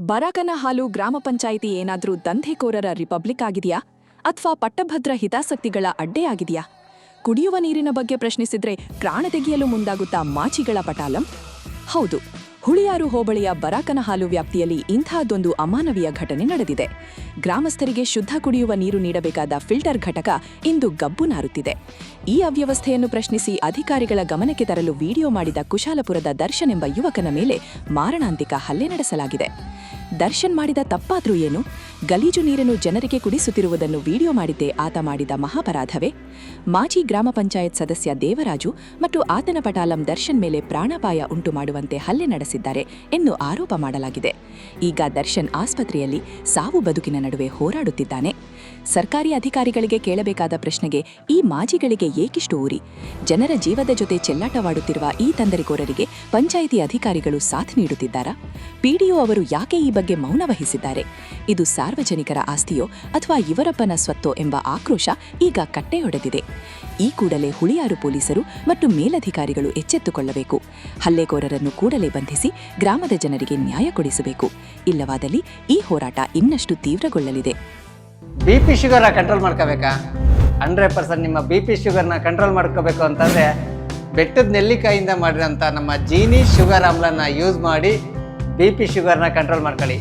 ಬರಕನಹಾಲು ಗ್ರಾಮ ಪಂಚಾಯಿತಿ ಏನಾದ್ರೂ ದಂಧೆಕೋರರ ರಿಪಬ್ಲಿಕ್ ಆಗಿದೆಯಾ ಅಥವಾ ಪಟ್ಟಭದ್ರ ಹಿತಾಸಕ್ತಿಗಳ ಅಡ್ಡೆಯಾಗಿದೆಯಾ? ಕುಡಿಯುವ ನೀರಿನ ಬಗ್ಗೆ ಪ್ರಶ್ನಿಸಿದ್ರೆ ಪ್ರಾಣ ತೆಗೆಯಲು ಮುಂದಾಗುತ್ತಾ ಮಾಚಿಗಳ ಪಟಾಲಂ? ಹೌದು, ಹುಳಿಯಾರು ಹೋಬಳಿಯ ಬರಕನಹಾಲು ವ್ಯಾಪ್ತಿಯಲ್ಲಿ ಇಂಥದ್ದೊಂದು ಅಮಾನವೀಯ ಘಟನೆ ನಡೆದಿದೆ. ಗ್ರಾಮಸ್ಥರಿಗೆ ಶುದ್ಧ ಕುಡಿಯುವ ನೀರು ನೀಡಬೇಕಾದ ಫಿಲ್ಟರ್ ಘಟಕ ಇಂದು ಗಬ್ಬು ನಾರುತ್ತಿದೆ. ಈ ಅವ್ಯವಸ್ಥೆಯನ್ನು ಪ್ರಶ್ನಿಸಿ ಅಧಿಕಾರಿಗಳ ಗಮನಕ್ಕೆ ತರಲು ವಿಡಿಯೋ ಮಾಡಿದ ಕುಶಾಲಪುರದ ದರ್ಶನ್ ಎಂಬ ಯುವಕನ ಮೇಲೆ ಮಾರಣಾಂತಿಕ ಹಲ್ಲೆ ನಡೆಸಲಾಗಿದೆ. ದರ್ಶನ್ ಮಾಡಿದ ತಪ್ಪಾದ್ರೂ ಏನು? ಗಲೀಜು ನೀರನ್ನು ಜನರಿಗೆ ಕುಡಿಸುತ್ತಿರುವುದನ್ನು ವಿಡಿಯೋ ಮಾಡಿದ್ದೇ ಆತ ಮಾಡಿದ ಮಹಾಪರಾಧವೇ? ಮಾಜಿ ಗ್ರಾಮ ಪಂಚಾಯತ್ ಸದಸ್ಯ ದೇವರಾಜು ಮತ್ತು ಆತನ ಪಟಾಲಂ ದರ್ಶನ್ ಮೇಲೆ ಪ್ರಾಣಾಪಾಯ ಉಂಟು ಮಾಡುವಂತೆ ಹಲ್ಲೆ ನಡೆಸಿದ್ದಾರೆ ಎಂದು ಆರೋಪ ಮಾಡಲಾಗಿದೆ. ಈಗ ದರ್ಶನ್ ಆಸ್ಪತ್ರೆಯಲ್ಲಿ ಸಾವು ಬದುಕಿನ ನಡುವೆ ಹೋರಾಡುತ್ತಿದ್ದಾನೆ. ಸರ್ಕಾರಿ ಅಧಿಕಾರಿಗಳಿಗೆ ಕೇಳಬೇಕಾದ ಪ್ರಶ್ನೆಗೆ ಈ ಮಾಜಿಗಳಿಗೆ ಏಕಿಷ್ಟು ಊರಿ? ಜನರ ಜೀವದ ಜೊತೆ ಚೆಲ್ಲಾಟವಾಡುತ್ತಿರುವ ಈ ತಂದರಿಕೋರರಿಗೆ ಪಂಚಾಯಿತಿ ಅಧಿಕಾರಿಗಳು ಸಾಥ್ ನೀಡುತ್ತಿದ್ದಾರಾ? ಪಿಡಿಒ ಅವರು ಯಾಕೆ ಈ ಬಗ್ಗೆ ಮೌನ ವಹಿಸಿದ್ದಾರೆ? ಇದು ಸಾರ್ವಜನಿಕರ ಆಸ್ತಿಯೋ ಅಥವಾ ಇವರಪ್ಪನ ಸ್ವತ್ತೋ ಎಂಬ ಆಕ್ರೋಶ ಈಗ ಕಟ್ಟೆಯೊಡೆದಿದೆ. ಈ ಕೂಡಲೇ ಹುಳಿಯಾರು ಪೊಲೀಸರು ಮತ್ತು ಮೇಲಧಿಕಾರಿಗಳು ಎಚ್ಚೆತ್ತುಕೊಳ್ಳಬೇಕು. ಹಲ್ಲೆಕೋರರನ್ನು ಕೂಡಲೇ ಬಂಧಿಸಿ ಗ್ರಾಮದ ಜನರಿಗೆ ನ್ಯಾಯ ಕೊಡಿಸಬೇಕು. ಇಲ್ಲವಾದಲ್ಲಿ ಈ ಹೋರಾಟ ಇನ್ನಷ್ಟು ತೀವ್ರಗೊಳ್ಳಲಿದೆ. BP ಶುಗರ್ನ control ಮಾಡ್ಕೋಬೇಕಾ? 100% ನಿಮ್ಮ BP ಶುಗರ್ನ ಕಂಟ್ರೋಲ್ ಮಾಡ್ಕೋಬೇಕು ಅಂತಂದರೆ ಬೆಟ್ಟದ ನೆಲ್ಲಿಕಾಯಿಂದ ಮಾಡಿರೋಂಥ ನಮ್ಮ ಜೀನಿ ಶುಗರ್ ಆಮ್ಲನ ಯೂಸ್ ಮಾಡಿ BP ಶುಗರ್ನ ಕಂಟ್ರೋಲ್ ಮಾಡ್ಕೊಳ್ಳಿ.